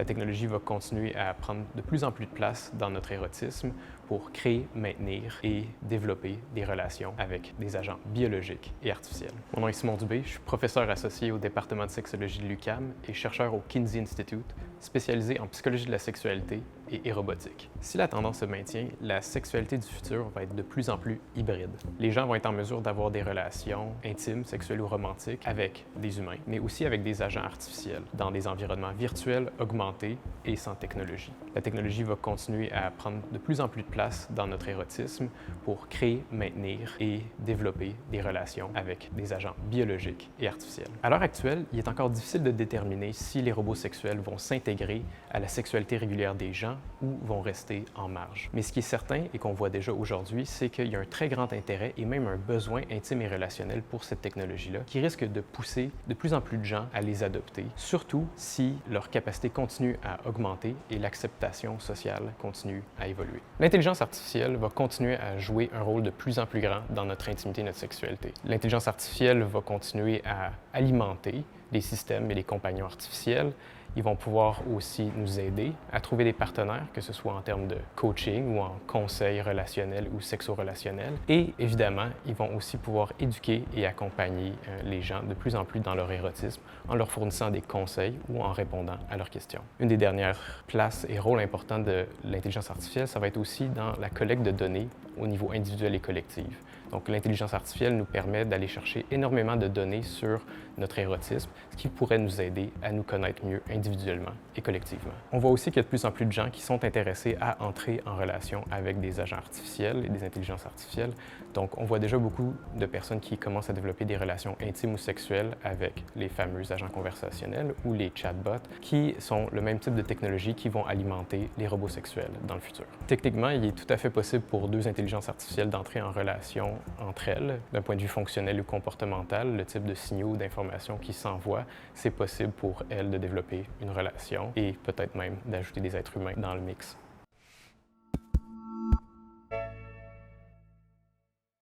La technologie va continuer à prendre de plus en plus de place dans notre érotisme pour créer, maintenir et développer des relations avec des agents biologiques et artificiels. Mon nom est Simon Dubé, je suis professeur associé au département de sexologie de l'UQAM et chercheur au Kinsey Institute, spécialisé en psychologie de la sexualité et robotique. Si la tendance se maintient, la sexualité du futur va être de plus en plus hybride. Les gens vont être en mesure d'avoir des relations intimes, sexuelles ou romantiques avec des humains, mais aussi avec des agents artificiels, dans des environnements virtuels, augmentés et sans technologie. La technologie va continuer à prendre de plus en plus de place dans notre érotisme pour créer, maintenir et développer des relations avec des agents biologiques et artificiels. À l'heure actuelle, il est encore difficile de déterminer si les robots sexuels vont s'intégrer à la sexualité régulière des gens ou vont rester en marge. Mais ce qui est certain et qu'on voit déjà aujourd'hui, c'est qu'il y a un très grand intérêt et même un besoin intime et relationnel pour cette technologie-là qui risque de pousser de plus en plus de gens à les adopter, surtout si leur capacité continue à augmenter et l'acceptation sociale continue à évoluer. L'intelligence artificielle va continuer à jouer un rôle de plus en plus grand dans notre intimité et notre sexualité. L'intelligence artificielle va continuer à alimenter les systèmes et les compagnons artificiels. Ils vont pouvoir aussi nous aider à trouver des partenaires, que ce soit en termes de coaching ou en conseil relationnel ou sexo-relationnel. Et évidemment, ils vont aussi pouvoir éduquer et accompagner les gens de plus en plus dans leur érotisme en leur fournissant des conseils ou en répondant à leurs questions. Une des dernières places et rôles importants de l'intelligence artificielle, ça va être aussi dans la collecte de données au niveau individuel et collectif. Donc, l'intelligence artificielle nous permet d'aller chercher énormément de données sur notre érotisme, ce qui pourrait nous aider à nous connaître mieux individuellement et collectivement. On voit aussi qu'il y a de plus en plus de gens qui sont intéressés à entrer en relation avec des agents artificiels et des intelligences artificielles. Donc, on voit déjà beaucoup de personnes qui commencent à développer des relations intimes ou sexuelles avec les fameux agents conversationnels ou les chatbots, qui sont le même type de technologie qui vont alimenter les robots sexuels dans le futur. Techniquement, il est tout à fait possible pour deux intelligences artificielles d'entrer en relation entre elles. D'un point de vue fonctionnel ou comportemental, le type de signaux ou d'informations qui s'envoient, c'est possible pour elles de développer une relation et peut-être même d'ajouter des êtres humains dans le mix.